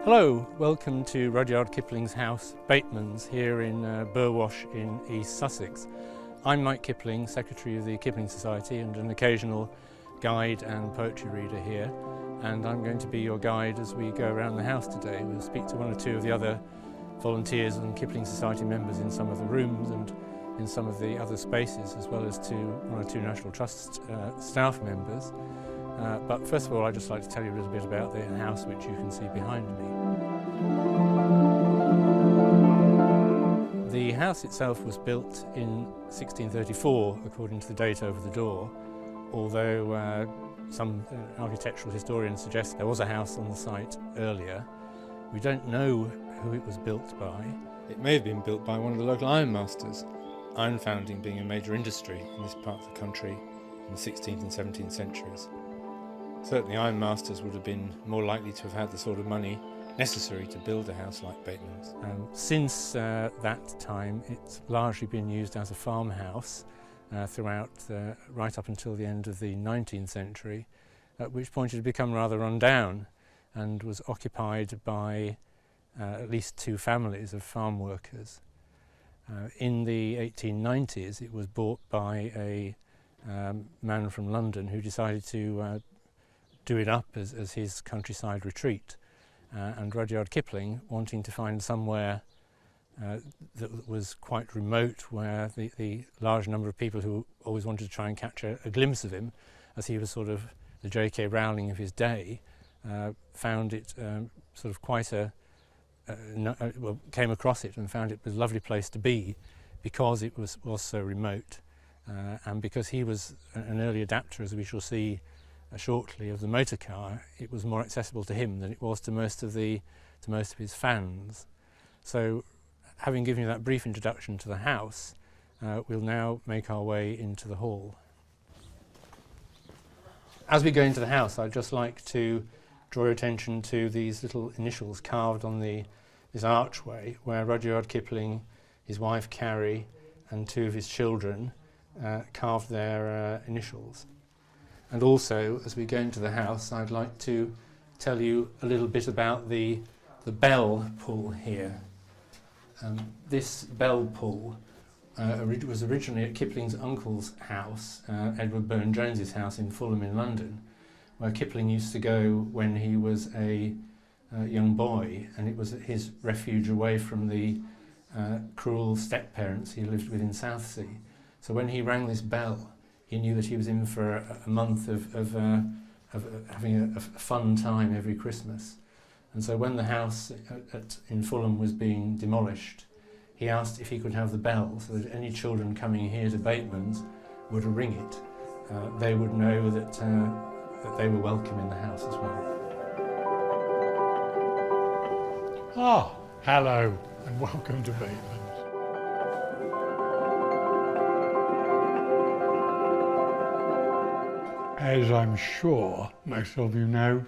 Hello, welcome to Rudyard Kipling's house, Bateman's, here in Burwash in East Sussex. I'm Mike Kipling, Secretary of the Kipling Society and an occasional guide and poetry reader here, and I'm going to be your guide as we go around the house today. We'll speak to one or two of the other volunteers and Kipling Society members in some of the rooms and in some of the other spaces, as well as to one or two National Trust staff members. But first of all, I'd just like to tell you a little bit about the house which you can see behind me. The house itself was built in 1634, according to the date over the door, although some architectural historians suggest there was a house on the site earlier. We don't know who it was built by. It may have been built by one of the local ironmasters, iron founding being a major industry in this part of the country in the 16th and 17th centuries. Certainly ironmasters would have been more likely to have had the sort of money necessary to build a house like Bateman's. Since that time, it's largely been used as a farmhouse throughout, right up until the end of the 19th century, at which point it had become rather run down and was occupied by at least two families of farm workers. In the 1890s, it was bought by a man from London who decided to do it up as his countryside retreat. And Rudyard Kipling, wanting to find somewhere that was quite remote, where the large number of people who always wanted to try and catch a glimpse of him, as he was sort of the J.K. Rowling of his day, found it sort of quite well, came across it and found it was a lovely place to be because it was so remote, and because he was an early adapter, as we shall see shortly, of the motor car. It was more accessible to him than it was to most of his fans. So, having given you that brief introduction to the house, we'll now make our way into the hall. As we go into the house, I'd just like to draw your attention to these little initials carved on this archway, where Rudyard Kipling, his wife Carrie, and two of his children carved their initials. And also, as we go into the house, I'd like to tell you a little bit about the bell pull here. This bell pull was originally at Kipling's uncle's house, Edward Burne-Jones's house in Fulham in London, where Kipling used to go when he was a young boy, and it was his refuge away from the cruel step-parents he lived with in Southsea. So when he rang this bell, he knew that he was in for a month of having a fun time every Christmas. And so when the house in Fulham was being demolished, he asked if he could have the bell so that any children coming here to Bateman's would ring it. They would know that they were welcome in the house as well. Ah, hello and welcome to Bateman's. As I'm sure most of you know,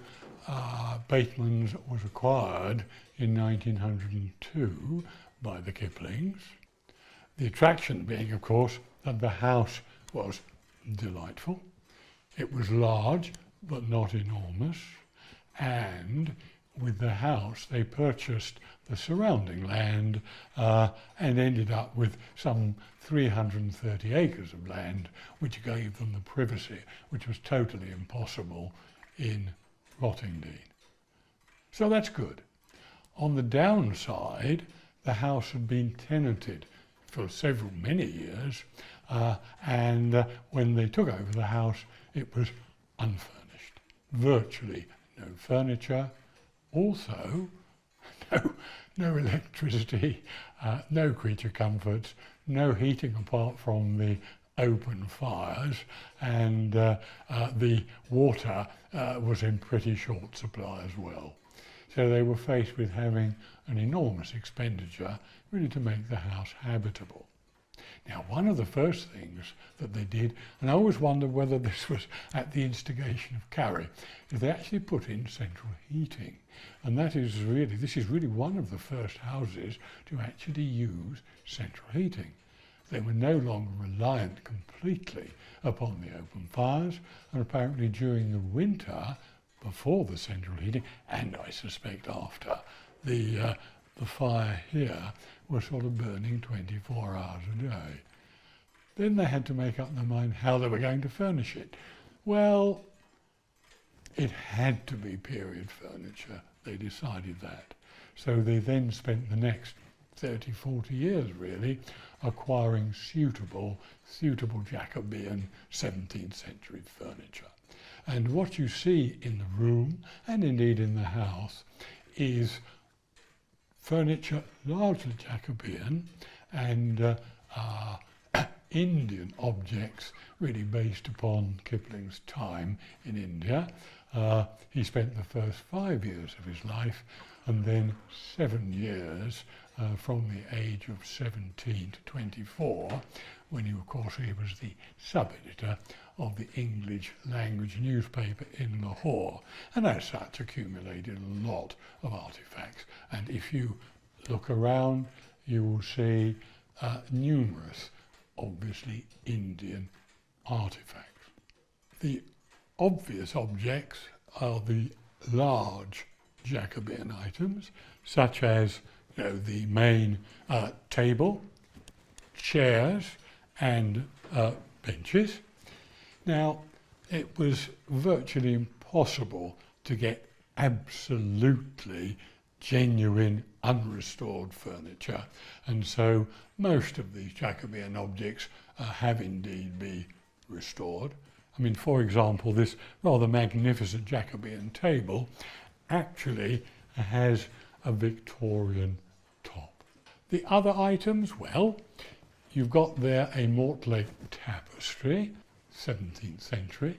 Bateman's was acquired in 1902 by the Kiplings. The attraction being, of course, that the house was delightful. It was large, but not enormous. And with the house, they purchased the surrounding land and ended up with some 330 acres of land, which gave them the privacy, which was totally impossible in Rottingdean. So that's good. On the downside, the house had been tenanted for many years, and when they took over the house, it was unfurnished. Virtually no furniture. Also, no electricity, no creature comforts, no heating apart from the open fires, and the water was in pretty short supply as well. So they were faced with having an enormous expenditure really to make the house habitable. Now, one of the first things that they did, and I always wondered whether this was at the instigation of Carrie, is they actually put in central heating. And this is really one of the first houses to actually use central heating. They were no longer reliant completely upon the open fires, and apparently during the winter, before the central heating, and I suspect after, the fire here was sort of burning 24 hours a day. Then they had to make up their mind how they were going to furnish it. Well, it had to be period furniture. They decided that. So they then spent the next 30, 40 years really acquiring suitable Jacobean 17th century furniture. And what you see in the room, and indeed in the house, is furniture largely Jacobean and Indian objects really based upon Kipling's time in India. He spent the first 5 years of his life and then 7 years from the age of 17 to 24, when he, of course, he was the sub-editor of the English language newspaper in Lahore, and as such accumulated a lot of artifacts. And if you look around, you will see numerous, obviously, Indian artifacts. The obvious objects are the large Jacobean items, such as the main table, chairs and benches. Now, it was virtually impossible to get absolutely genuine unrestored furniture, and so most of these Jacobean objects have indeed been restored. I mean, for example, this rather magnificent Jacobean table actually has a Victorian top. The other items, well, you've got there a Mortlake tapestry, 17th century,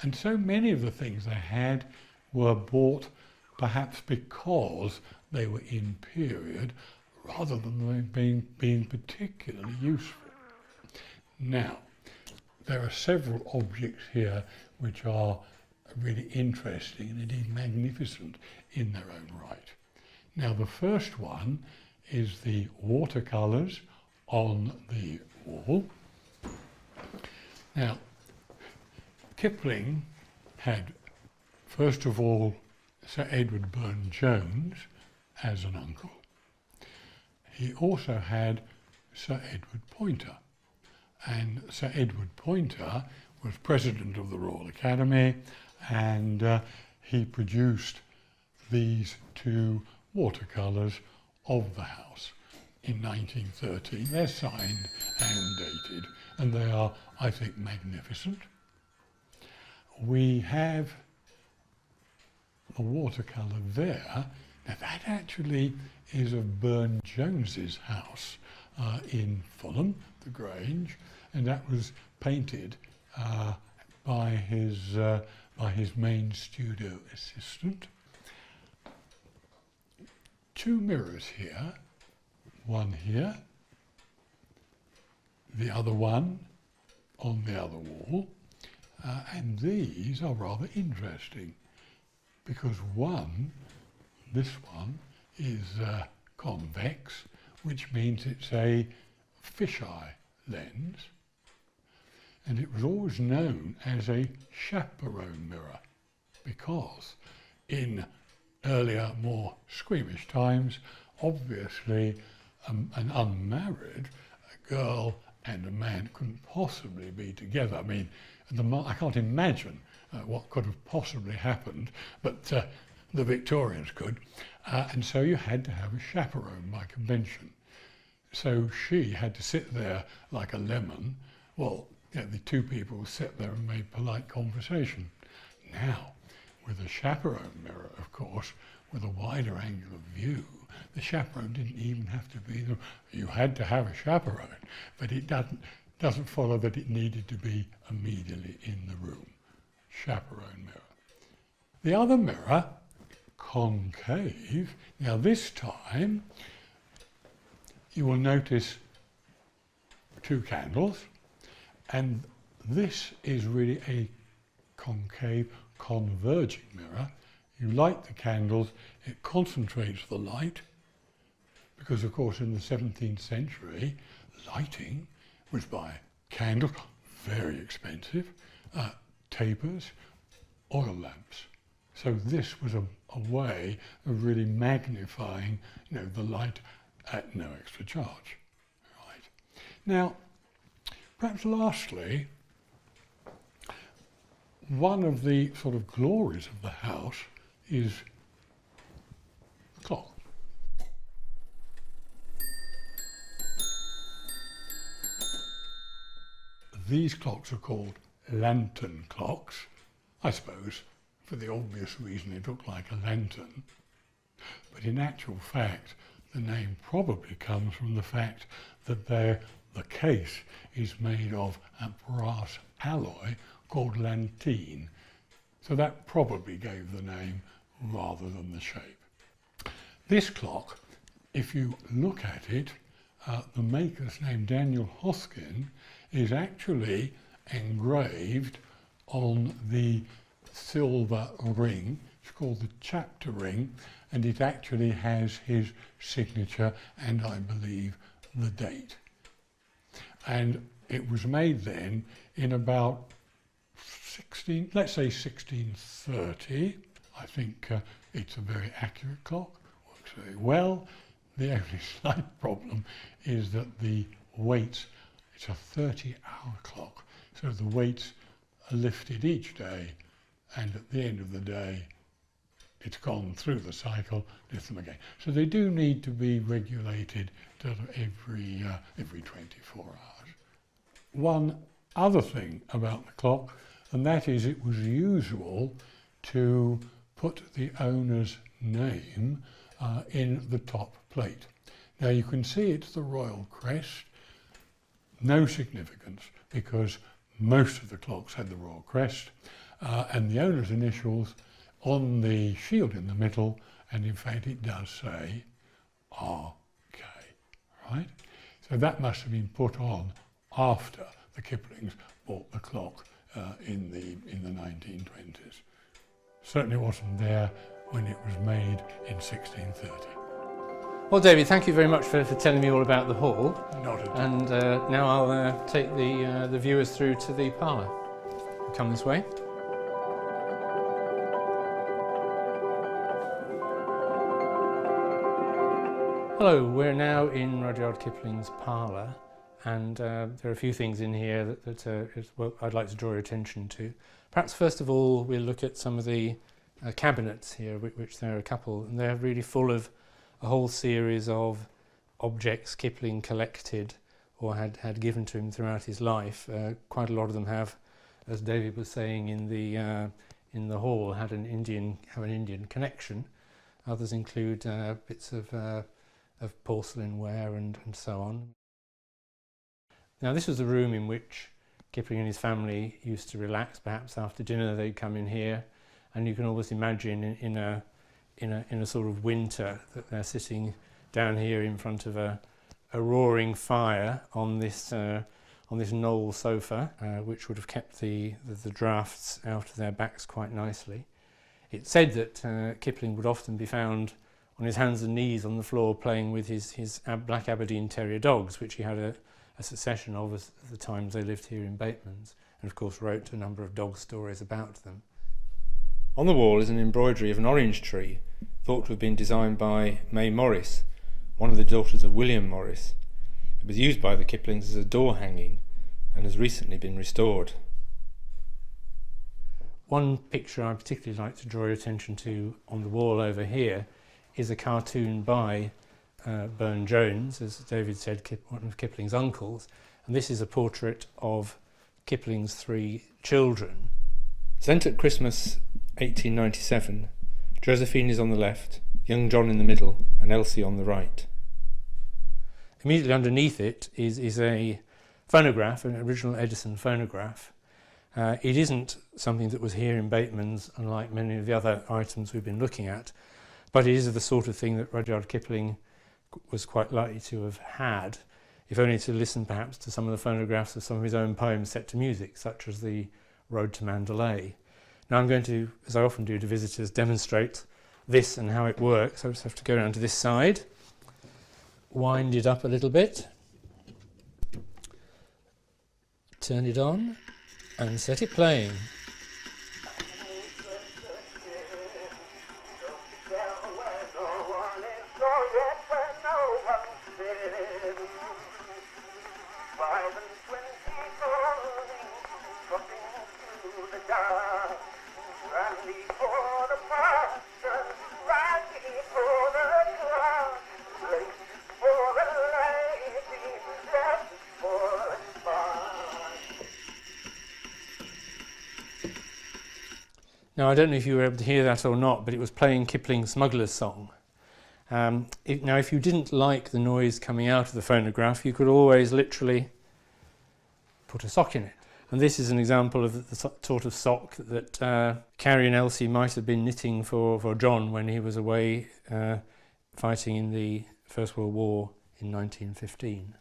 and so many of the things they had were bought perhaps because they were in period rather than being particularly useful. Now, there are several objects here which are really interesting and indeed magnificent in their own right. Now, the first one is the watercolours on the wall. Now, Kipling had, first of all, Sir Edward Burne-Jones as an uncle. He also had Sir Edward Poynter, and Sir Edward Poynter was president of the Royal Academy, and he produced these two watercolours of the house in 1913. They're signed and dated, and they are, I think, magnificent. We have a watercolour there. Now that actually is of Burne-Jones's house in Fulham, the Grange, and that was painted by his main studio assistant. Two mirrors here, one here, the other one on the other wall, and these are rather interesting because this one is convex, which means it's a fisheye lens, and it was always known as a chaperone mirror because in earlier, more squeamish times, obviously an unmarried girl and a man couldn't possibly be together. I mean, I can't imagine what could have possibly happened, but the Victorians could, and so you had to have a chaperone by convention. So she had to sit there like a lemon. Well, the two people sat there and made polite conversation. Now, with a chaperone mirror, of course, with a wider angle of view, the chaperone didn't even have to be there. You had to have a chaperone, but it doesn't follow that it needed to be immediately in the room. Chaperone mirror. The other mirror, concave. Now this time, you will notice two candles, and this is really a concave, converging mirror. You light the candles, it concentrates the light, because of course in the 17th century, lighting was by candles, very expensive, tapers, oil lamps. So this was a way of really magnifying, the light at no extra charge. Right. Now, perhaps lastly, one of the sort of glories of the house is the clock. These clocks are called lantern clocks, I suppose, for the obvious reason it looked like a lantern. But in actual fact, the name probably comes from the fact that the case is made of a brass alloy called lantine. So that probably gave the name rather than the shape. This clock, if you look at it, the maker's name, Daniel Hoskin, is actually engraved on the silver ring. It's called the chapter ring, and it actually has his signature and, I believe, the date. And it was made then in about let's say 1630. I think it's a very accurate clock, works very well. The only slight problem is that the weights, it's a 30-hour clock, so the weights are lifted each day, and at the end of the day, it's gone through the cycle, lift them again. So they do need to be regulated every 24 hours. One other thing about the clock, and that is it was usual to put the owner's name in the top plate. Now you can see it's the royal crest, no significance because most of the clocks had the royal crest and the owner's initials on the shield in the middle, and in fact it does say RK, right? So that must have been put on after the Kiplings bought the clock in the 1920s. Certainly wasn't there when it was made in 1630. Well, David, thank you very much for telling me all about the hall. Not at all. And now I'll take the viewers through to the parlour. Come this way. Hello, we're now in Rudyard Kipling's parlour, and there are a few things in here that I'd like to draw your attention to. Perhaps first of all we'll look at some of the cabinets here, which there are a couple, and they're really full of a whole series of objects Kipling collected or had given to him throughout his life. Quite a lot of them have, as David was saying in the hall, have an Indian connection. Others include bits of porcelain ware and so on. Now this was the room in which Kipling and his family used to relax. Perhaps after dinner they'd come in here, and you can almost imagine in a sort of winter that they're sitting down here in front of a roaring fire on this knoll sofa, which would have kept the drafts out of their backs quite nicely. It's said that Kipling would often be found on his hands and knees on the floor playing with his black Aberdeen Terrier dogs, which he had a succession of at the times they lived here in Bateman's, and of course wrote a number of dog stories about them. On the wall is an embroidery of an orange tree, thought to have been designed by May Morris, one of the daughters of William Morris. It was used by the Kiplings as a door hanging and has recently been restored. One picture I particularly like to draw your attention to on the wall over here is a cartoon by Burne-Jones, as David said, one of Kipling's uncles, and this is a portrait of Kipling's three children. Sent at Christmas 1897, Josephine is on the left, young John in the middle, and Elsie on the right. Immediately underneath it is a phonograph, an original Edison phonograph. It isn't something that was here in Bateman's, unlike many of the other items we've been looking at, but it is the sort of thing that Rudyard Kipling was quite likely to have had, if only to listen perhaps to some of the phonographs of some of his own poems set to music, such as the Road to Mandalay. Now I'm going to, as I often do to visitors, demonstrate this and how it works. I just have to go around to this side, wind it up a little bit, turn it on and set it playing. Now, I don't know if you were able to hear that or not, but it was playing Kipling's Smuggler's Song. Now, if you didn't like the noise coming out of the phonograph, you could always literally put a sock in it. And this is an example of the sort of sock that Carrie and Elsie might have been knitting for John when he was away fighting in the First World War in 1915.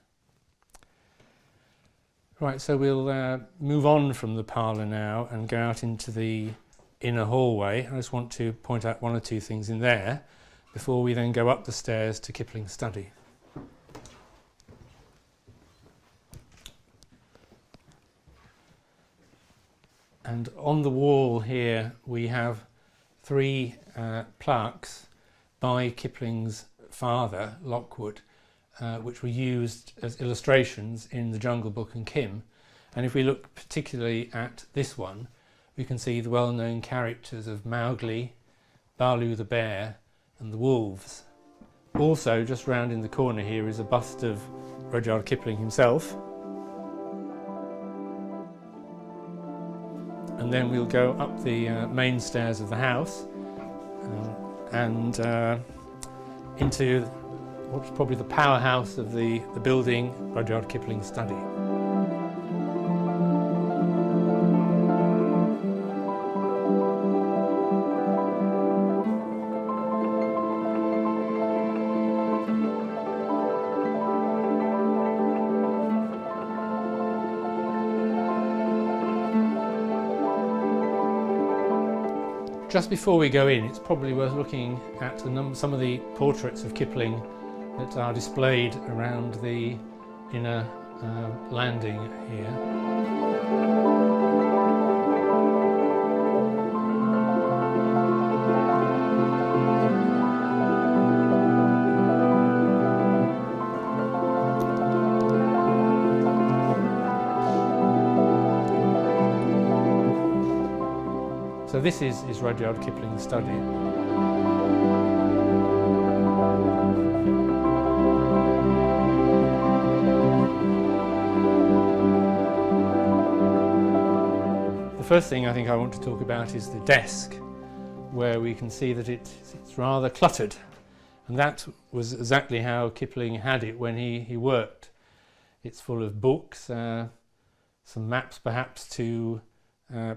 Right, so we'll move on from the parlour now and go out into the inner hallway. I just want to point out one or two things in there before we then go up the stairs to Kipling's study. And on the wall here we have three plaques by Kipling's father, Lockwood, which were used as illustrations in The Jungle Book and Kim. And if we look particularly at this one, we can see the well-known characters of Mowgli, Baloo the bear and the wolves. Also, just round in the corner here is a bust of Rudyard Kipling himself. And then we'll go up the main stairs of the house and into what's probably the powerhouse of the building, Rudyard Kipling's study. Just before we go in, it's probably worth looking at some of the portraits of Kipling that are displayed around the inner landing here. So this is Rudyard Kipling's study. The first thing I think I want to talk about is the desk, where we can see that it's rather cluttered. And that was exactly how Kipling had it when he worked. It's full of books, some maps perhaps to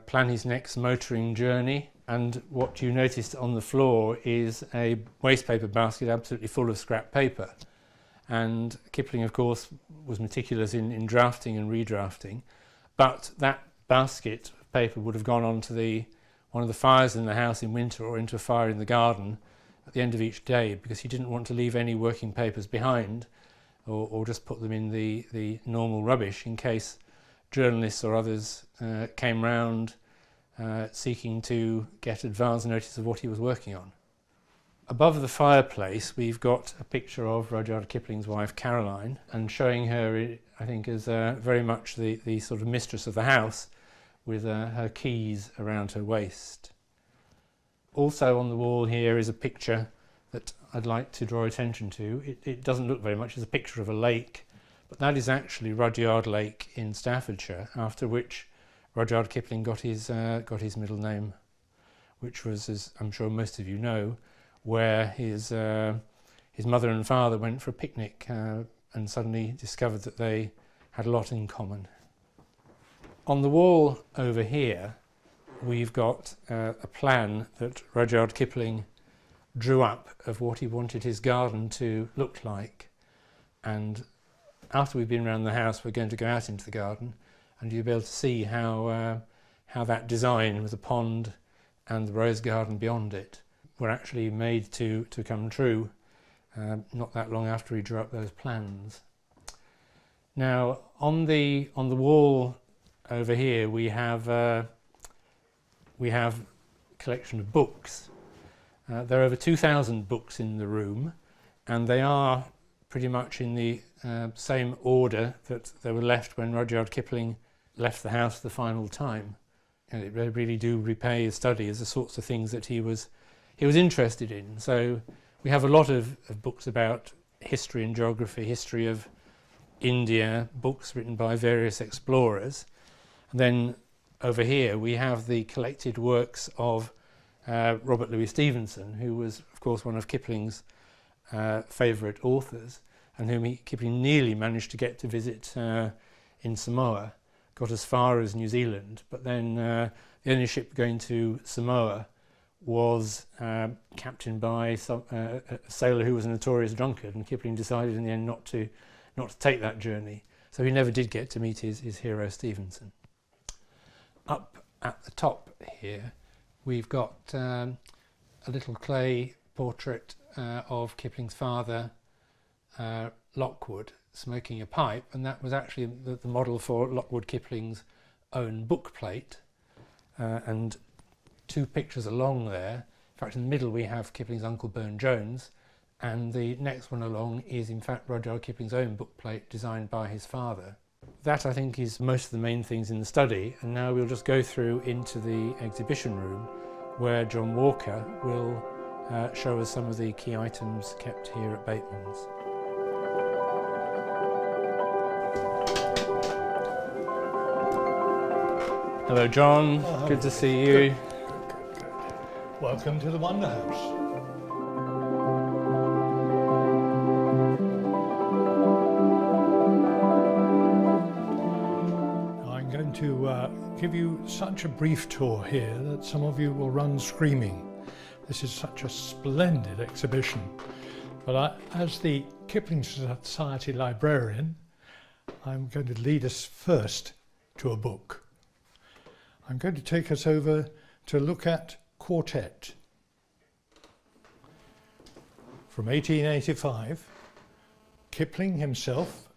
plan his next motoring journey, and what you noticed on the floor is a wastepaper basket absolutely full of scrap paper. And Kipling, of course, was meticulous in drafting and redrafting, but that basket of paper would have gone onto one of the fires in the house in winter or into a fire in the garden at the end of each day, because he didn't want to leave any working papers behind or just put them in the normal rubbish in case journalists or others came round seeking to get advance notice of what he was working on. Above the fireplace we've got a picture of Rudyard Kipling's wife Caroline, and showing her, I think, as very much the sort of mistress of the house, with her keys around her waist. Also on the wall here is a picture that I'd like to draw attention to. It doesn't look very much as a picture of a lake, but that is actually Rudyard Lake in Staffordshire, after which Rudyard Kipling got his middle name, which was, as I'm sure most of you know, where his mother and father went for a picnic and suddenly discovered that they had a lot in common. On the wall over here we've got a plan that Rudyard Kipling drew up of what he wanted his garden to look like, and after we've been around the house we're going to go out into the garden and you'll be able to see how that design with the pond and the rose garden beyond it were actually made to come true not that long after he drew up those plans. Now on the wall over here we have a collection of books. There are over 2,000 books in the room, and they are pretty much in the same order that they were left when Rudyard Kipling left the house the final time. And it really do repay his study as the sorts of things that he was interested in. So we have a lot of books about history and geography, history of India, books written by various explorers. And then over here we have the collected works of Robert Louis Stevenson, who was, of course, one of Kipling's favourite authors, and whom Kipling nearly managed to get to visit in Samoa, got as far as New Zealand, but then the only ship going to Samoa was captained by a sailor who was a notorious drunkard, and Kipling decided in the end not to take that journey. So he never did get to meet his hero Stevenson. Up at the top here we've got a little clay portrait of Kipling's father, Lockwood, smoking a pipe, and that was actually the model for Lockwood Kipling's own book plate, and two pictures along there. In fact, in the middle we have Kipling's uncle Burne-Jones, and the next one along is in fact Rudyard Kipling's own book plate designed by his father. That, I think, is most of the main things in the study, and now we'll just go through into the exhibition room where John Walker will show us some of the key items kept here at Bateman's. Hello John, good to see you. Good. Welcome to the Wonder House. I'm going to give you such a brief tour here that some of you will run screaming. This is such a splendid exhibition. But as the Kipling Society librarian, I'm going to lead us first to a book. I'm going to take us over to look at Quartet. From 1885, Kipling himself,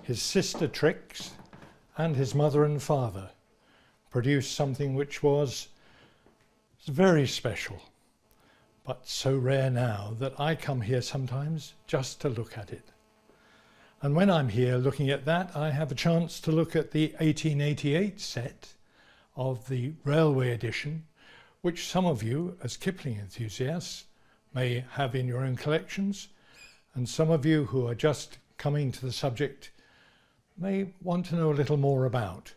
his sister Trix, and his mother and father produced something which was very special, but so rare now that I come here sometimes just to look at it. And when I'm here looking at that, I have a chance to look at the 1888 set of the railway edition, which some of you as Kipling enthusiasts may have in your own collections, and some of you who are just coming to the subject may want to know a little more about.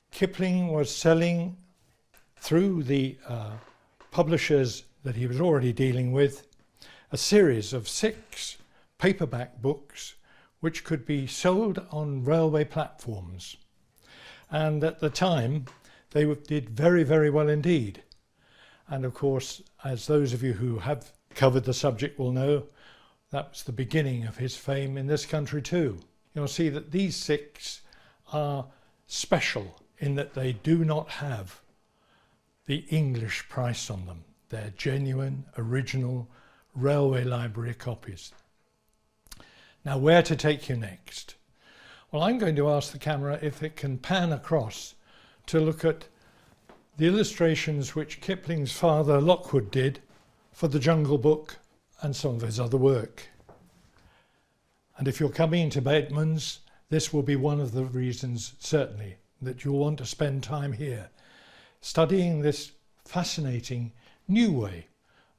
Kipling was selling through the publishers that he was already dealing with a series of 6 paperback books which could be sold on railway platforms, and at the time they did very, very well indeed. And of course, as those of you who have covered the subject will know, that was the beginning of his fame in this country too. You'll see that these 6 are special in that they do not have the English price on them. They're genuine, original railway library copies. Now, where to take you next? Well, I'm going to ask the camera if it can pan across to look at the illustrations which Kipling's father Lockwood did for the Jungle Book and some of his other work. And if you're coming to Bateman's, this will be one of the reasons, certainly, that you'll want to spend time here, studying this fascinating new way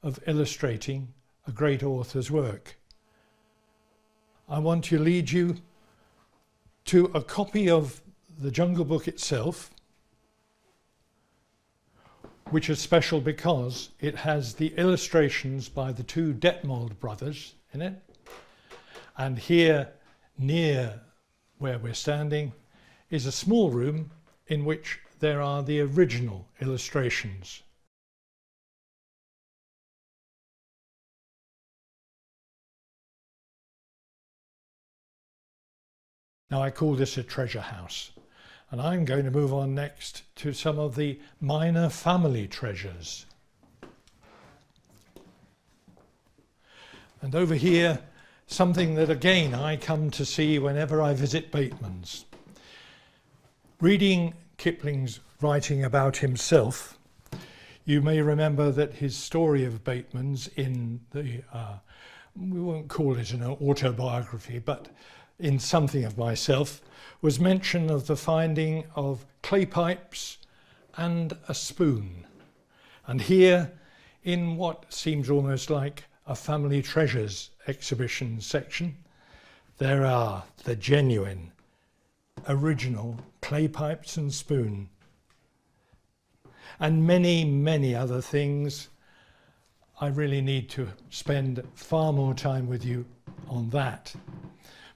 of illustrating a great author's work. I want to lead you to a copy of the Jungle Book itself, which is special because it has the illustrations by the 2 Detmold brothers in it. And here, near where we're standing, is a small room in which there are the original illustrations. Now, I call this a treasure house, and I'm going to move on next to some of the minor family treasures. And over here, something that again I come to see whenever I visit Bateman's. Reading Kipling's writing about himself, you may remember that his story of Bateman's in the, we won't call it an autobiography, but in Something of Myself, was mention of the finding of clay pipes and a spoon. And here, in what seems almost like a family treasures exhibition section, there are the genuine, original clay pipes and spoon. and many, many other things. I really need to spend far more time with you on that.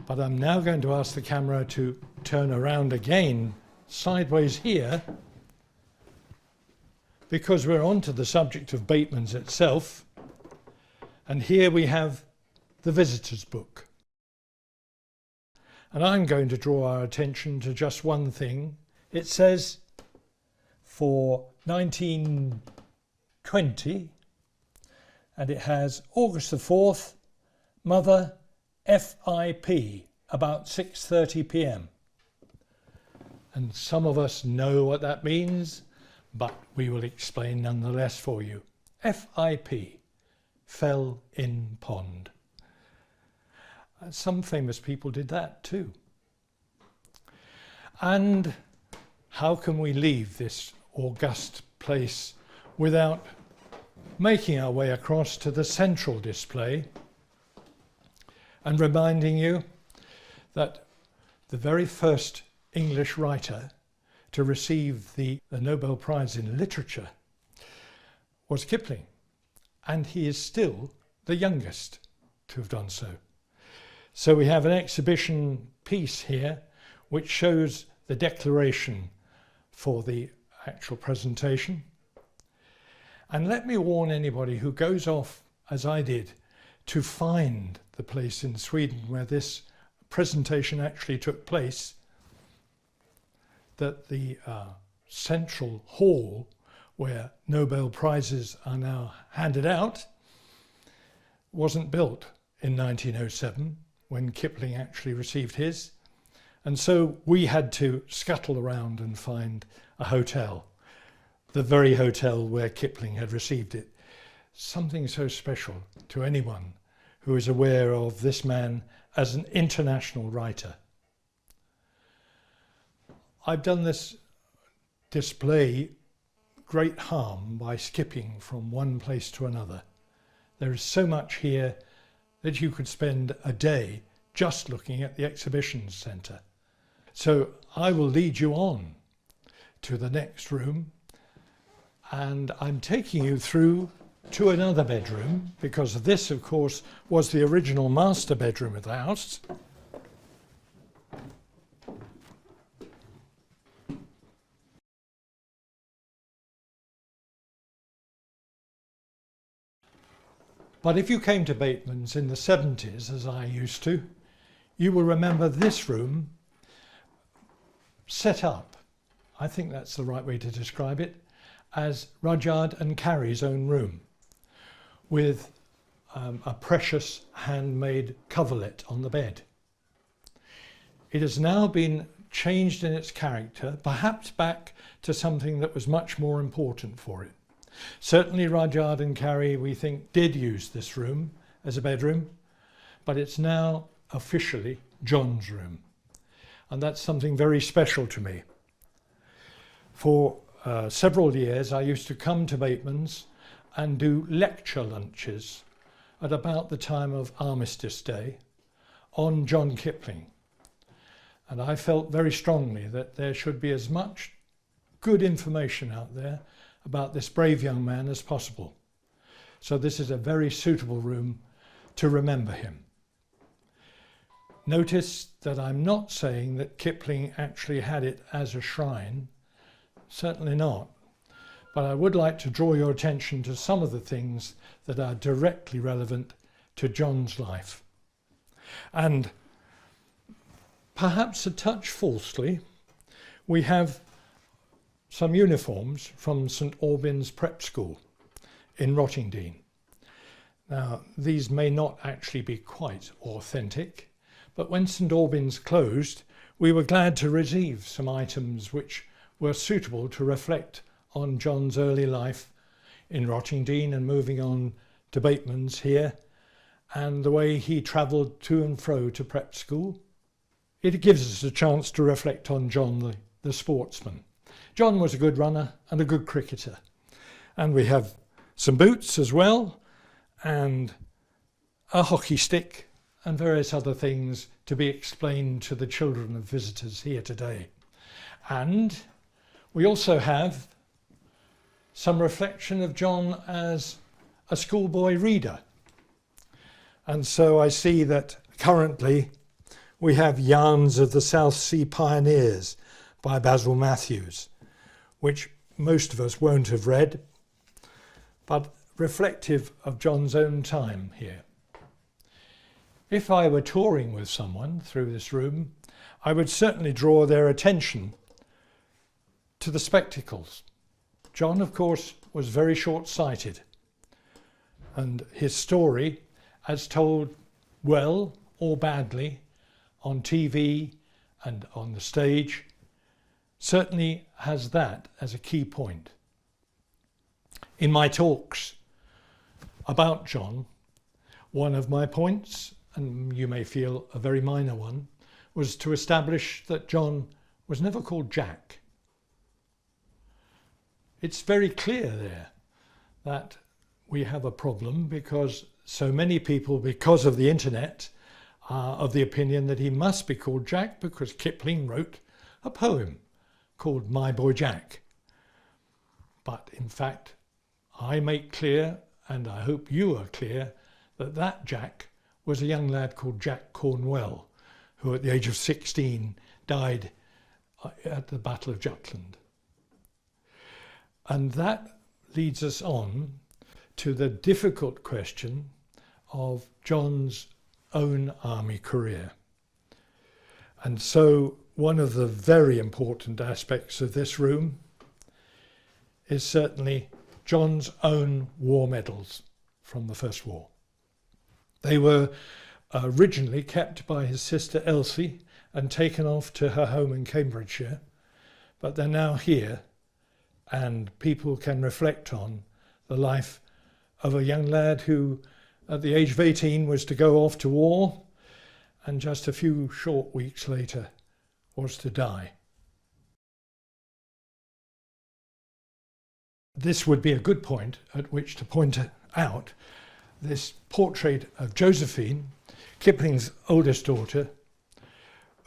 But I'm now going to ask the camera to turn around again, sideways here, because we're on to the subject of Bateman's itself. And here we have the visitor's book. And I'm going to draw our attention to just one thing. It says for 1920, and it has August the 4th, Mother, FIP, about 6:30 p.m. And some of us know what that means, but we will explain nonetheless for you. FIP, fell in pond. Some famous people did that too. And how can we leave this august place without making our way across to the central display and reminding you that the very first English writer to receive the Nobel Prize in Literature was Kipling, and he is still the youngest to have done so. So we have an exhibition piece here which shows the declaration for the actual presentation. And let me warn anybody who goes off, as I did, to find the place in Sweden where this presentation actually took place, that the central hall where Nobel Prizes are now handed out wasn't built in 1907 when Kipling actually received his. And so we had to scuttle around and find a hotel, the very hotel where Kipling had received it. Something so special to anyone who is aware of this man as an international writer. I've done this display great harm by skipping from one place to another. There is so much here that you could spend a day just looking at the exhibition centre. So I will lead you on to the next room, and I'm taking you through to another bedroom, because this, of course, was the original master bedroom of the house. But if you came to Bateman's in the 70s, as I used to, you will remember this room set up, I think that's the right way to describe it, as Rudyard and Carey's own room, with a precious handmade coverlet on the bed. It has now been changed in its character, perhaps back to something that was much more important for it. Certainly Rudyard and Carey, we think, did use this room as a bedroom, but it's now officially John's room. And that's something very special to me. For several years I used to come to Bateman's and do lecture lunches at about the time of Armistice Day on John Kipling. And I felt very strongly that there should be as much good information out there about this brave young man as possible. So this is a very suitable room to remember him. Notice that I'm not saying that Kipling actually had it as a shrine, certainly not. But I would like to draw your attention to some of the things that are directly relevant to John's life. And perhaps a touch falsely, we have some uniforms from St Albans Prep School in Rottingdean. Now, these may not actually be quite authentic, but when St Albans closed, we were glad to receive some items which were suitable to reflect on John's early life in Rottingdean and moving on to Bateman's here, and the way he travelled to and fro to prep school. It gives us a chance to reflect on John the sportsman. John was a good runner and a good cricketer. And we have some boots as well, and a hockey stick, and various other things to be explained to the children of visitors here today. And we also have some reflection of John as a schoolboy reader. And so I see that currently we have Yarns of the South Sea Pioneers by Basil Matthews, which most of us won't have read, but reflective of John's own time here. If I were touring with someone through this room, I would certainly draw their attention to the spectacles. John, of course, was very short-sighted, and his story, as told well or badly on TV and on the stage, certainly has that as a key point. In my talks about John, one of my points, and you may feel a very minor one, was to establish that John was never called Jack. It's very clear there that we have a problem because so many people, because of the internet, are of the opinion that he must be called Jack because Kipling wrote a poem called My Boy Jack. But in fact, I make clear, and I hope you are clear, that that Jack was a young lad called Jack Cornwell, who at the age of 16 died at the Battle of Jutland. And that leads us on to the difficult question of John's own army career. And so one of the very important aspects of this room is certainly John's own war medals from the First War. They were originally kept by his sister Elsie and taken off to her home in Cambridgeshire, but they're now here, and people can reflect on the life of a young lad who at the age of 18 was to go off to war and just a few short weeks later was to die. This would be a good point at which to point out this portrait of Josephine, Kipling's oldest daughter,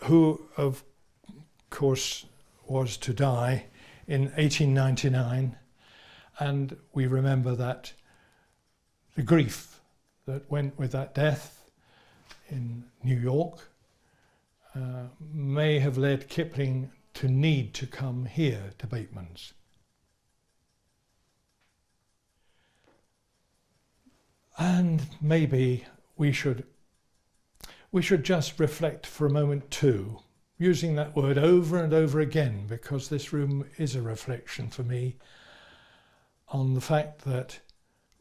who of course was to die in 1899, and we remember that the grief that went with that death in New York may have led Kipling to need to come here to Bateman's. And maybe we should just reflect for a moment too, using that word over and over again, because this room is a reflection for me on the fact that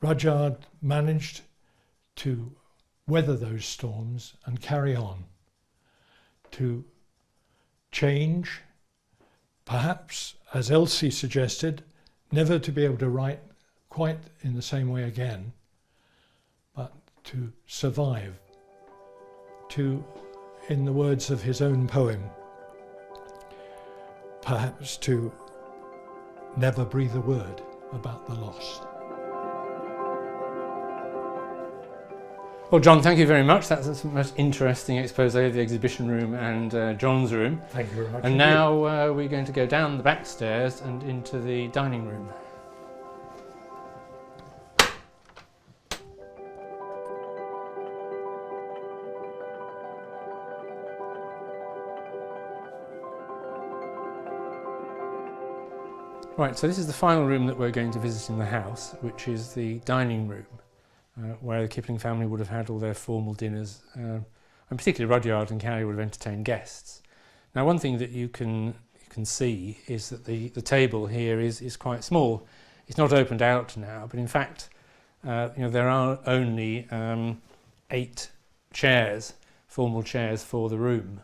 Rudyard managed to weather those storms and carry on, to change, perhaps, as Elsie suggested, never to be able to write quite in the same way again, but to survive, to, in the words of his own poem, perhaps to never breathe a word about the lost. Well, John, thank you very much. That's a most interesting expose of the exhibition room and John's room. Thank you very much. And now we're going to go down the back stairs and into the dining room. Right, so this is the final room that we're going to visit in the house, which is the dining room, where the Kipling family would have had all their formal dinners, and particularly Rudyard and Carrie would have entertained guests. Now, one thing that you can see is that the table here is quite small. It's not opened out now, but in fact, there are only 8 chairs, formal chairs for the room,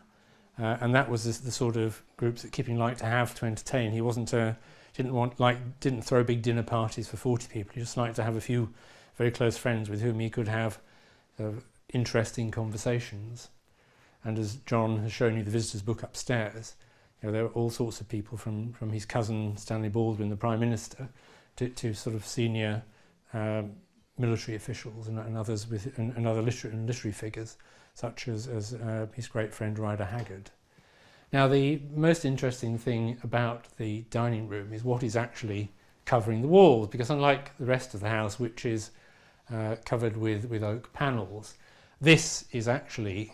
and that was the sort of groups that Kipling liked to have to entertain. He didn't throw big dinner parties for 40 people. He just liked to have a few very close friends with whom he could have interesting conversations. And as John has shown you the visitors' book upstairs, there were all sorts of people from his cousin Stanley Baldwin, the Prime Minister, to sort of senior military officials and others and other literary figures, such as his great friend Rider Haggard. Now, the most interesting thing about the dining room is what is actually covering the walls, because unlike the rest of the house, which is covered with oak panels, this is actually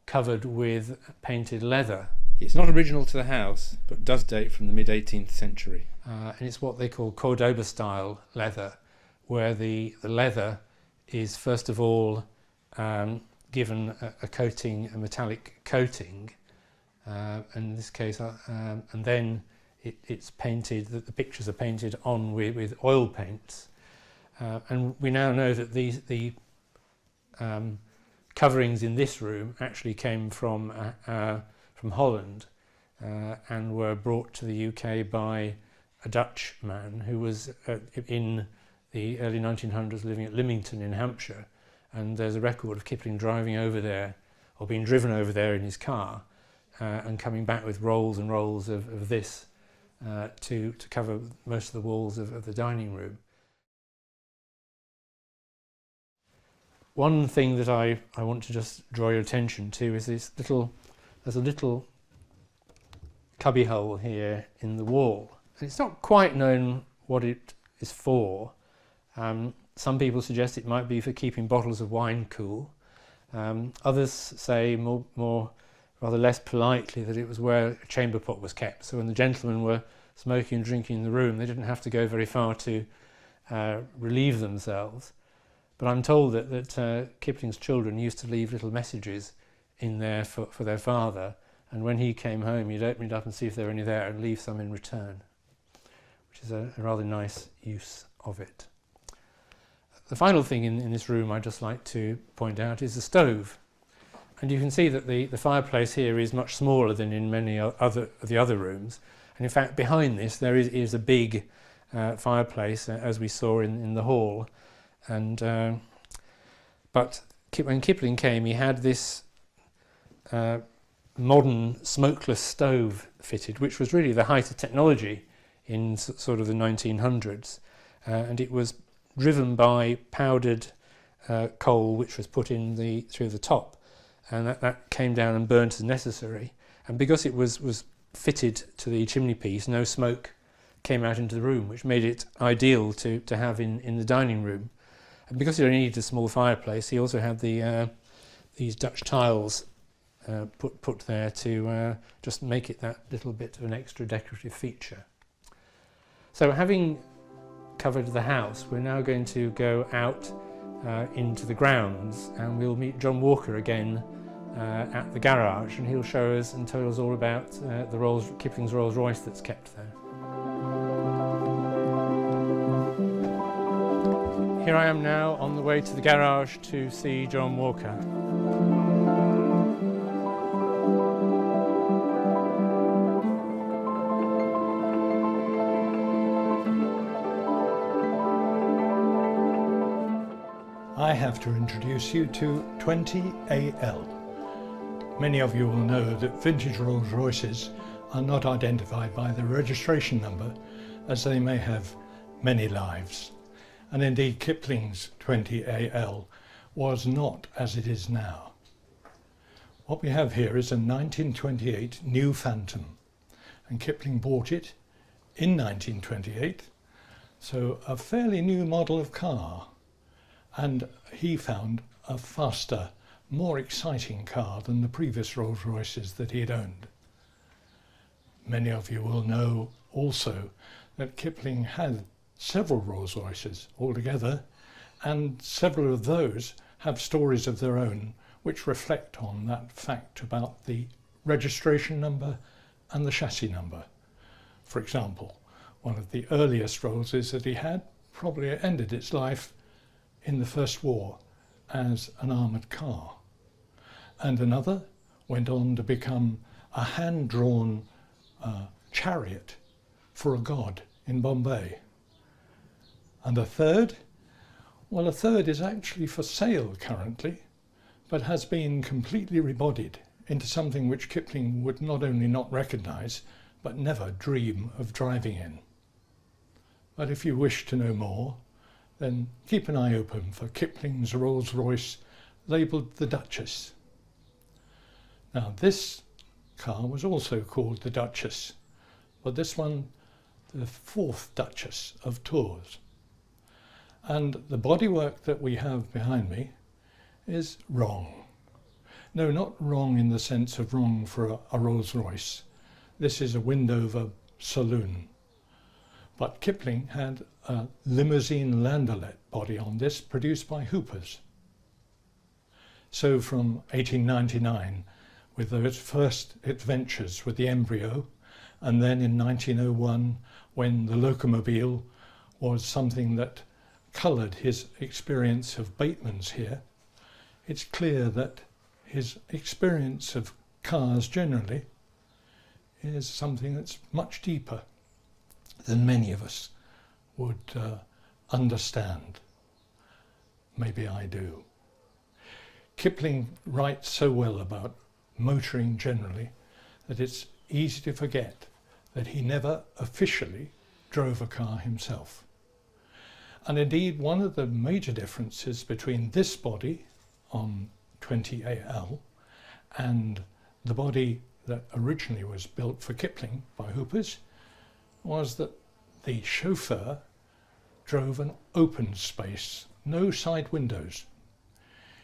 covered with painted leather. It's not original to the house, but does date from the mid-18th century. And it's what they call Cordoba style leather, where the leather is first of all given a coating, a metallic coating, in this case, and then it's painted, the pictures are painted on with oil paints. And we now know that the coverings in this room actually came from Holland and were brought to the UK by a Dutch man who was in the early 1900s living at Lymington in Hampshire, and there's a record of Kipling driving over there or being driven over there in his car and coming back with rolls and rolls of this to cover most of the walls of the dining room. One thing that I want to just draw your attention to is there's a little cubby hole here in the wall. And it's not quite known what it is for. Some people suggest it might be for keeping bottles of wine cool. Others say more rather less politely that it was where a chamber pot was kept. So when the gentlemen were smoking and drinking in the room, they didn't have to go very far to relieve themselves. But I'm told that Kipling's children used to leave little messages in there for their father, and when he came home he'd open it up and see if there were any there and leave some in return, which is a rather nice use of it. The final thing in this room I'd just like to point out is the stove. And you can see that the fireplace here is much smaller than in many of the other rooms. And in fact behind this there is a big fireplace as we saw in the hall. And but when Kipling came, he had this modern smokeless stove fitted, which was really the height of technology in sort of the 1900s, and it was driven by powdered coal, which was put in through the top, and that came down and burnt as necessary. And because it was fitted to the chimney piece, no smoke came out into the room, which made it ideal to have in the dining room. And because he only needed a small fireplace, he also had these Dutch tiles put there to just make it that little bit of an extra decorative feature. So having covered the house, we're now going to go out into the grounds, and we'll meet John Walker again at the garage, and he'll show us and tell us all about Kipling's Rolls Royce that's kept there. Here I am now on the way to the garage to see John Walker. I have to introduce you to 20AL. Many of you will know that vintage Rolls Royces are not identified by the registration number, as they may have many lives. And indeed Kipling's 20AL was not as it is now. What we have here is a 1928 new Phantom, and Kipling bought it in 1928, so a fairly new model of car, and he found a faster, more exciting car than the previous Rolls Royces that he had owned. Many of you will know also that Kipling had several Rolls Royces altogether, and several of those have stories of their own which reflect on that fact about the registration number and the chassis number. For example, one of the earliest Rollses that he had probably ended its life in the First War as an armoured car, and another went on to become a hand-drawn chariot for a god in Bombay. And a third? Well, a third is actually for sale currently, but has been completely rebodied into something which Kipling would not only not recognise, but never dream of driving in. But if you wish to know more, then keep an eye open for Kipling's Rolls Royce labelled the Duchess. Now this car was also called the Duchess, but this one, the 4th Duchess of Tours. And the bodywork that we have behind me is wrong. No, not wrong in the sense of wrong for a Rolls Royce. This is a Windover saloon. But Kipling had a limousine landaulette body on this, produced by Hoopers. So from 1899, with those first adventures with the embryo, and then in 1901, when the locomobile was something that coloured his experience of Bateman's here, it's clear that his experience of cars generally is something that's much deeper than many of us would understand. Maybe I do. Kipling writes so well about motoring generally that it's easy to forget that he never officially drove a car himself. And indeed, one of the major differences between this body on 20AL and the body that originally was built for Kipling by Hoopers was that the chauffeur drove an open space, no side windows.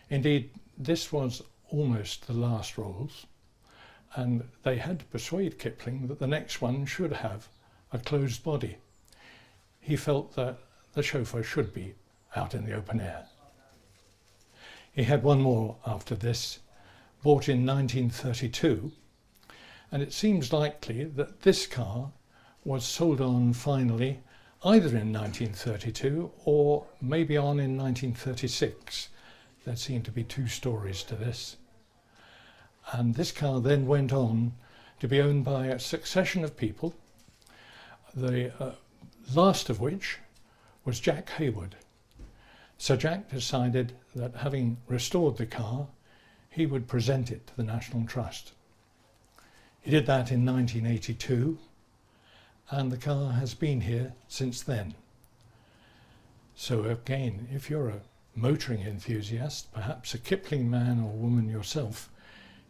Indeed, this was almost the last Rolls, and they had to persuade Kipling that the next one should have a closed body. He felt that the chauffeur should be out in the open air. He had one more after this, bought in 1932, and it seems likely that this car was sold on finally either in 1932 or maybe on in 1936. There seem to be 2 stories to this. And this car then went on to be owned by a succession of people, the last of which was Jack Hayward. So Jack decided that having restored the car, he would present it to the National Trust. He did that in 1982, and the car has been here since then. So again, if you're a motoring enthusiast, perhaps a Kipling man or woman yourself,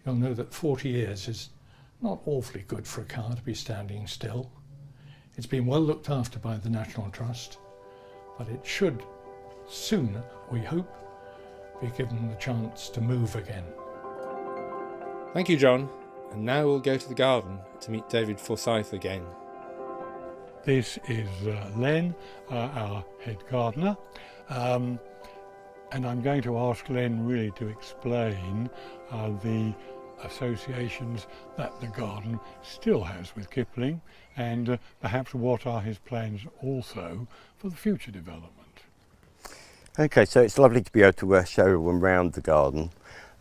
you'll know that 40 years is not awfully good for a car to be standing still. It's been well looked after by the National Trust, but it should soon, we hope, be given the chance to move again. Thank you, John. And now we'll go to the garden to meet David Forsyth again. This is Len, our head gardener, and I'm going to ask Len really to explain the associations that the garden still has with Kipling, and perhaps what are his plans also for the future development. Okay, so it's lovely to be able to show everyone around the garden.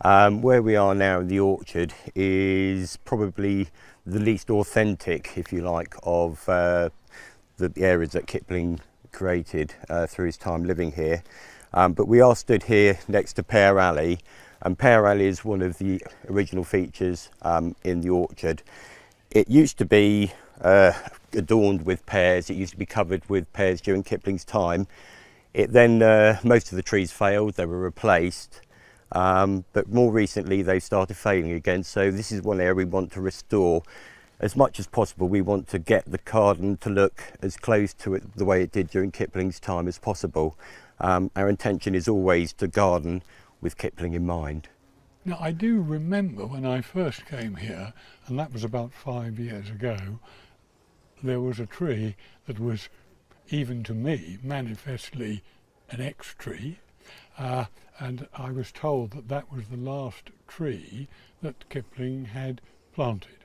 Where we are now in the orchard is probably the least authentic, if you like, of the areas that Kipling created through his time living here. But we are stood here next to Pear Alley, and Pear Alley is one of the original features in the orchard. It used to be adorned with pears. It used to be covered with pears during Kipling's time. It then, most of the trees failed, they were replaced, but more recently they started failing again, so this is one area we want to restore. As much as possible, we want to get the garden to look as close to it the way it did during Kipling's time as possible. Our intention is always to garden with Kipling in mind. Now, I do remember when I first came here, and that was about 5 years ago, there was a tree that was, even to me, manifestly an ex-tree, and I was told that that was the last tree that Kipling had planted.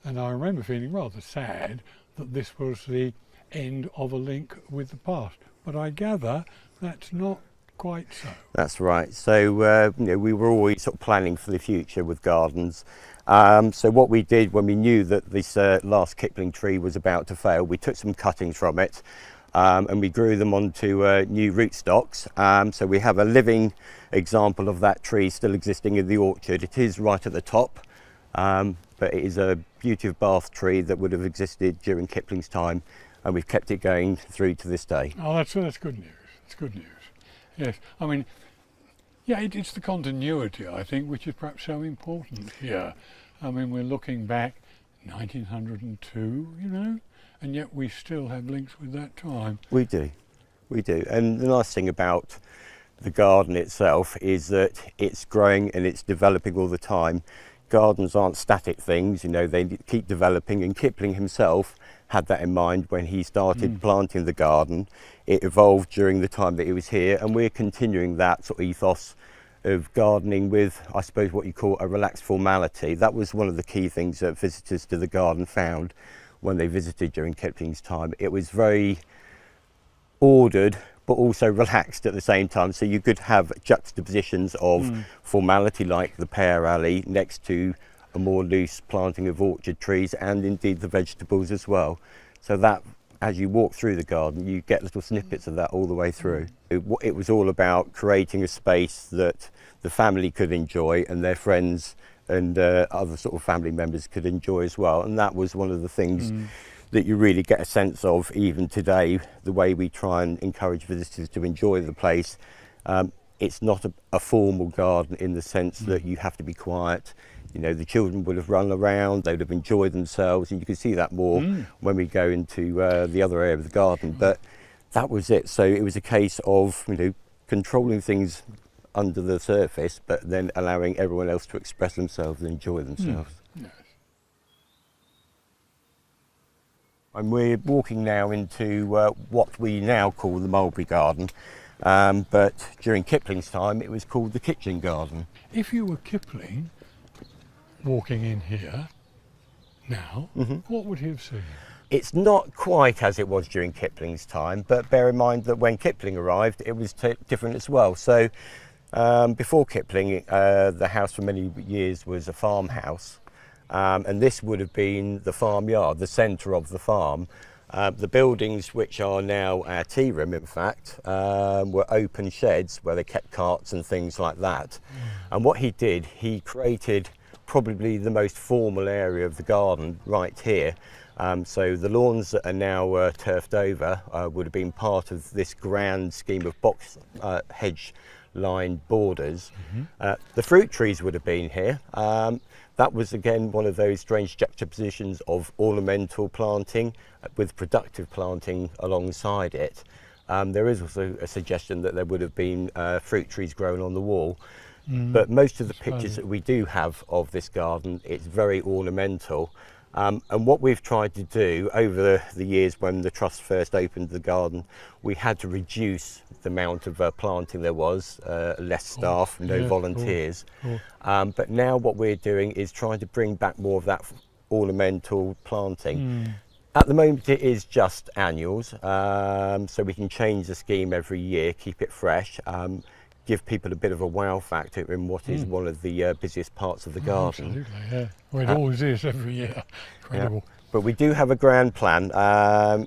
And I remember feeling rather sad that this was the end of a link with the past. But I gather that's not quite so. That's right. So we were always sort of planning for the future with gardens. So what we did when we knew that this last Kipling tree was about to fail, we took some cuttings from it and we grew them onto new rootstocks. So we have a living example of that tree still existing in the orchard. It is right at the top, but it is a beauty of Bath tree that would have existed during Kipling's time, and we've kept it going through to this day. Oh, that's good news. It's good news. Yes, I mean, yeah, it's the continuity, I think, which is perhaps so important here. I mean, we're looking back 1902, you know, and yet we still have links with that time. We do. And the nice thing about the garden itself is that it's growing and it's developing all the time. Gardens aren't static things, you know, they keep developing, and Kipling himself had that in mind when he started planting the garden. It evolved during the time that he was here, and we're continuing that sort of ethos of gardening with, I suppose, what you call a relaxed formality. That was one of the key things that visitors to the garden found when they visited during Kipling's time. It was very ordered but also relaxed at the same time, so you could have juxtapositions of formality like the pear alley next to a more loose planting of orchard trees, and indeed the vegetables as well. So that, as you walk through the garden, you get little snippets of that all the way through. It was all about creating a space that the family could enjoy and their friends and other sort of family members could enjoy as well. And that was one of the things that you really get a sense of even today, the way we try and encourage visitors to enjoy the place. It's not a formal garden in the sense that you have to be quiet. You know, the children would have run around, they would have enjoyed themselves, and you can see that more when we go into the other area of the garden. But that was it. So it was a case of, you know, controlling things under the surface, but then allowing everyone else to express themselves and enjoy themselves. Yes. And we're walking now into what we now call the Mulberry Garden, but during Kipling's time it was called the Kitchen Garden. If you were Kipling walking in here now, what would he have seen? It's not quite as it was during Kipling's time, but bear in mind that when Kipling arrived it was different as well. So before Kipling, the house for many years was a farmhouse. And this would have been the farmyard, the centre of the farm. The buildings, which are now our tea room, in fact, were open sheds where they kept carts and things like that. And what he did, he created probably the most formal area of the garden right here. So the lawns that are now turfed over would have been part of this grand scheme of box hedge lined borders. The fruit trees would have been here. That was again one of those strange juxtapositions of ornamental planting with productive planting alongside it. There is also a suggestion that there would have been fruit trees grown on the wall. But most of the pictures that we do have of this garden, it's very ornamental. And what we've tried to do over the years when the Trust first opened the garden, we had to reduce the amount of planting there was, less staff, no volunteers. But now what we're doing is trying to bring back more of that ornamental planting. At the moment it is just annuals, so we can change the scheme every year, keep it fresh, give people a bit of a wow factor in what is one of the busiest parts of the garden. Absolutely, yeah. Well, it always is every year. Incredible. Yeah. But we do have a grand plan.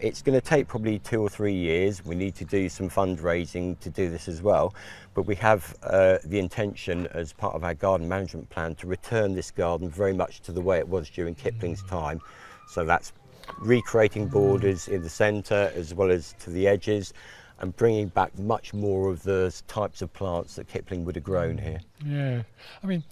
It's going to take probably 2 or 3 years. We need to do some fundraising to do this as well. But we have the intention as part of our garden management plan to return this garden very much to the way it was during Kipling's time. So that's recreating borders in the centre as well as to the edges, and bringing back much more of the types of plants that Kipling would have grown here. Yeah, I mean,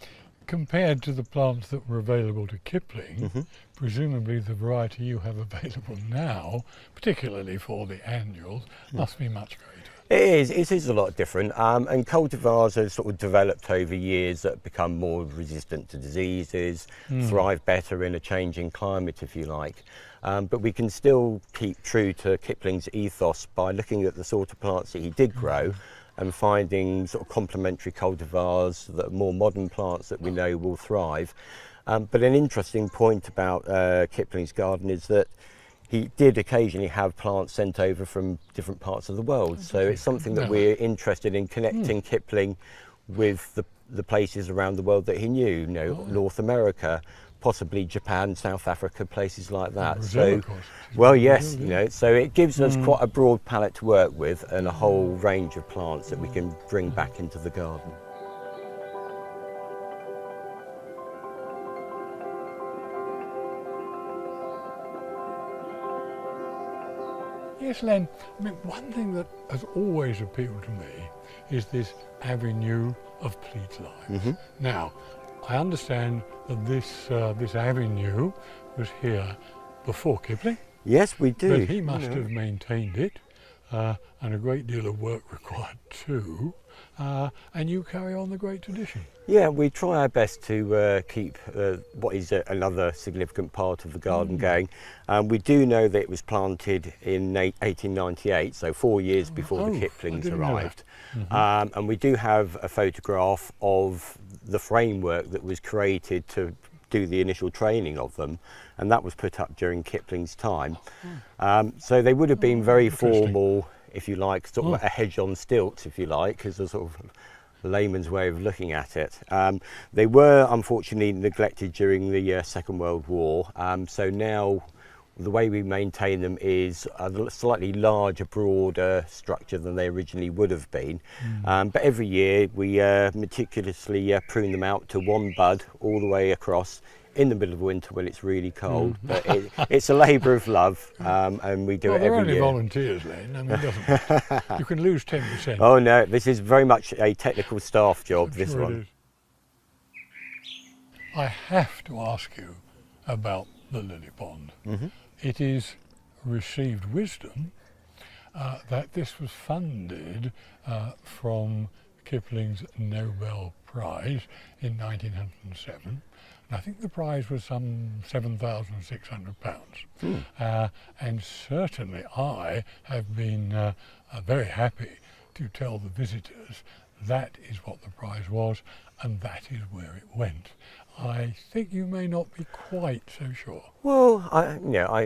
compared to the plants that were available to Kipling, presumably the variety you have available now, particularly for the annuals, must be much greater. It is a lot different, and cultivars have sort of developed over years that become more resistant to diseases, thrive better in a changing climate, if you like. But we can still keep true to Kipling's ethos by looking at the sort of plants that he did grow and finding sort of complementary cultivars that are more modern plants that we know will thrive. But an interesting point about Kipling's garden is that he did occasionally have plants sent over from different parts of the world. So it's something that we're interested in, connecting Kipling with the places around the world that he knew, you know, North America, possibly Japan, South Africa, places like that. Brazil, so, well, yes, you know, so it gives us quite a broad palette to work with and a whole range of plants that we can bring back into the garden. Yes, Len, I mean, one thing that has always appealed to me is this avenue of pleat limes. Now, I understand that this avenue was here before Kipling. Yes, we do. But he must have maintained it, and a great deal of work required too. And you carry on the great tradition. Yeah, we try our best to keep what is another significant part of the garden going. We do know that it was planted in 1898, so 4 years before the Kiplings arrived. And we do have a photograph of the framework that was created to do the initial training of them, and that was put up during Kipling's time. So they would have been very formal, if you like, sort of a hedge on stilts, if you like, as a sort of layman's way of looking at it. They were unfortunately neglected during the Second World War, so now the way we maintain them is a slightly larger, broader structure than they originally would have been. But every year we meticulously prune them out to one bud all the way across in the middle of winter when it's really cold. But it's a labour of love, and we do it every year. They're only volunteers, Len. I mean, it doesn't. You can lose 10%. Oh no, this is very much a technical staff job, this Sure one. it is. I have to ask you about the lily pond. It is received wisdom that this was funded from Kipling's Nobel Prize in 1907. And I think the prize was some £7,600. And certainly I have been very happy to tell the visitors that is what the prize was, and that is where it went. I think you may not be quite so sure. Well,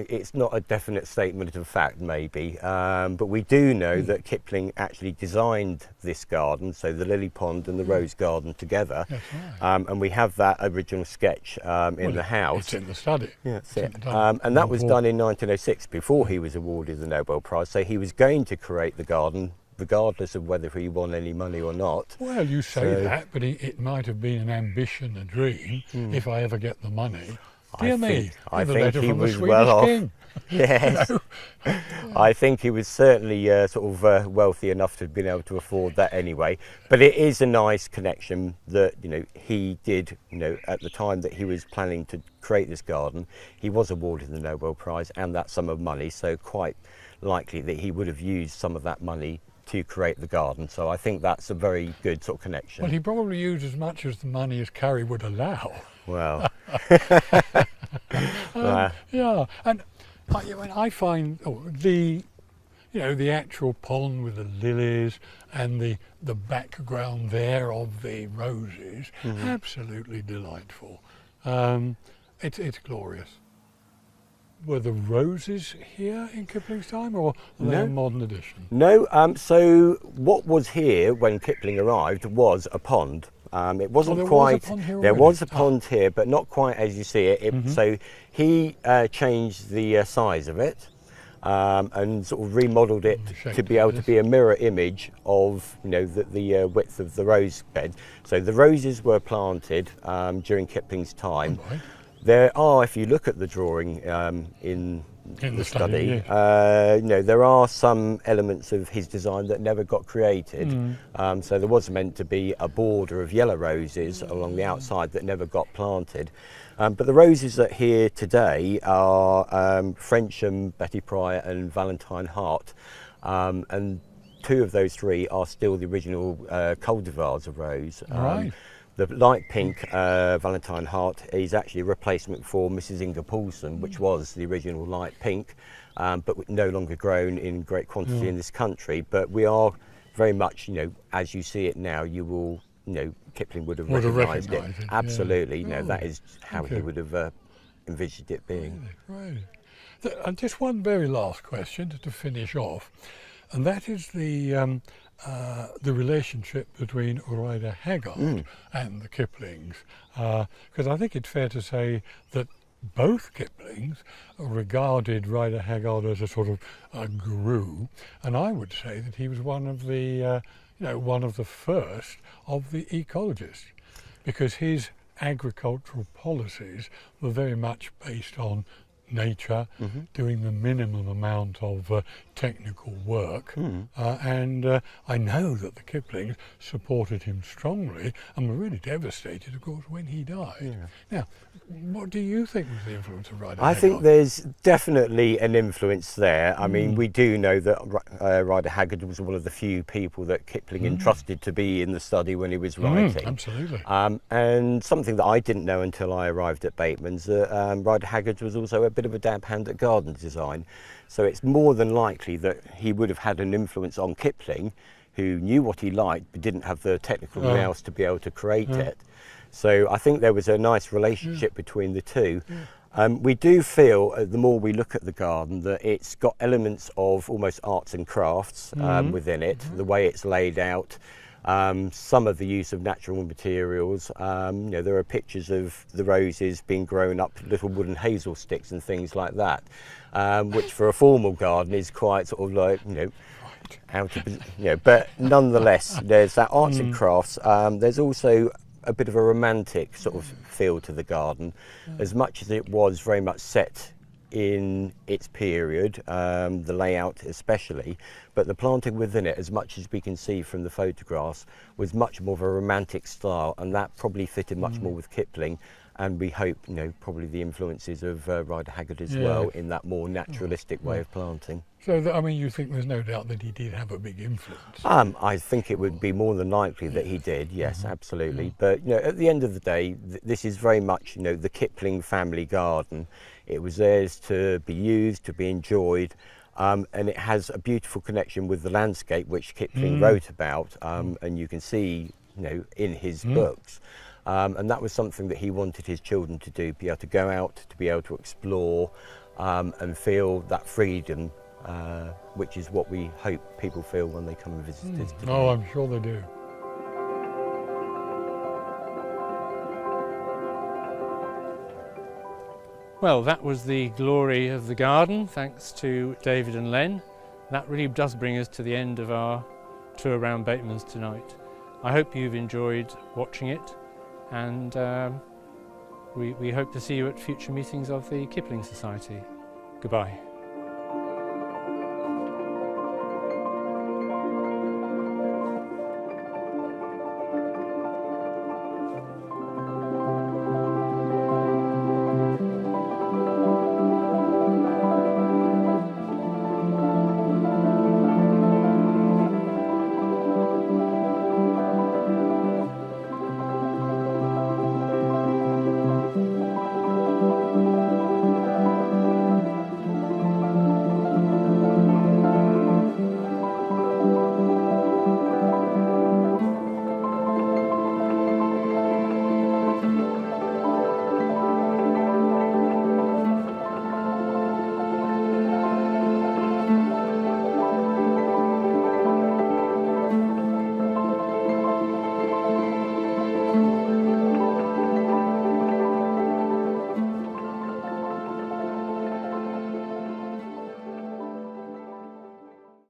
it's not a definite statement of fact, maybe, but we do know that Kipling actually designed this garden, so the lily pond and the rose garden together. That's right. And we have that original sketch in the house. It's in the study. Yeah, that's it. And that was done in 1906, before he was awarded the Nobel Prize. So he was going to create the garden, regardless of whether he won any money or not. Well, you say that, but it might have been an ambition, a dream, if I ever get the money. Dear me, I the think letter he from the was Swedish well off. king. Yes. I think he was certainly sort of wealthy enough to have been able to afford that anyway. But it is a nice connection that, he did, at the time that he was planning to create this garden, he was awarded the Nobel Prize and that sum of money, so quite likely that he would have used some of that money to create the garden. So I think that's a very good sort of connection. Well, he probably used as much as the money as Carrie would allow. Well. Yeah, and I find the actual pond with the lilies and the background there of the roses absolutely delightful. It's glorious. Were the roses here in Kipling's time, or are they a modern addition? No, so what was here when Kipling arrived was a pond. It wasn't quite. There was a pond here, but not quite as you see it. So he changed the size of it and sort of remodeled it to be able to be a mirror image of the width of the rose bed. So the roses were planted during Kipling's time. Right. There are, if you look at the drawing in the study, yes. there are some elements of his design that never got created. So there was meant to be a border of yellow roses along the outside that never got planted. But the roses that are here today are Frensham, Betty Pryor and Valentine Hart. And two of those three are still the original cultivars of rose. Right. The light pink Valentine Hart is actually a replacement for Mrs. Inga Poulsen, which was the original light pink, but no longer grown in great quantity in this country. But we are very much, as you see it now, you will, Kipling would have recognised it. Absolutely, that is how he would have envisaged it being. Right. And just one very last question to finish off, and that is the relationship between Rider Haggard and the Kiplings, because I think it's fair to say that both Kiplings regarded Rider Haggard as a sort of a guru, and I would say that he was one of the first of the ecologists, because his agricultural policies were very much based on nature, doing the minimum amount of technical work, and I know that the Kiplings supported him strongly and were really devastated, of course, when he died. Now, what do you think was the influence of Rider I Haggard? think there's definitely an influence there. I mean, we do know that Rider Haggard was one of the few people that Kipling entrusted to be in the study when he was writing. Absolutely. And something that I didn't know until I arrived at Bateman's, that Rider Haggard was also a bit of a dab hand at garden design. So it's more than likely that he would have had an influence on Kipling, who knew what he liked but didn't have the technical nous to be able to create it. So I think there was a nice relationship between the two. We do feel, the more we look at the garden, that it's got elements of almost arts and crafts within it, the way it's laid out, some of the use of natural materials. You know, there are pictures of the roses being grown up, little wooden hazel sticks and things like that, which for a formal garden is quite sort of like, you know, out of, you know, but nonetheless, there's that arts and crafts. There's also a bit of a romantic sort of feel to the garden, as much as it was very much set in its period, the layout especially, but the planting within it, as much as we can see from the photographs, was much more of a romantic style, and that probably fitted much more with Kipling, and we hope, you know, probably the influences of Rider Haggard as well, in that more naturalistic way of planting. So, I mean, you think there's no doubt that he did have a big influence? I think it would be more than likely that he did, yes, absolutely. But, you know, at the end of the day, this is very much, you know, the Kipling family garden. It was theirs to be used, to be enjoyed, and it has a beautiful connection with the landscape, which Kipling wrote about, and you can see, you know, in his books. And that was something that he wanted his children to do, be able to go out, to be able to explore, and feel that freedom, which is what we hope people feel when they come and visit us today. Oh, I'm sure they do. Well, that was the glory of the garden, thanks to David and Len. That really does bring us to the end of our tour around Bateman's tonight. I hope you've enjoyed watching it, and we hope to see you at future meetings of the Kipling Society. Goodbye.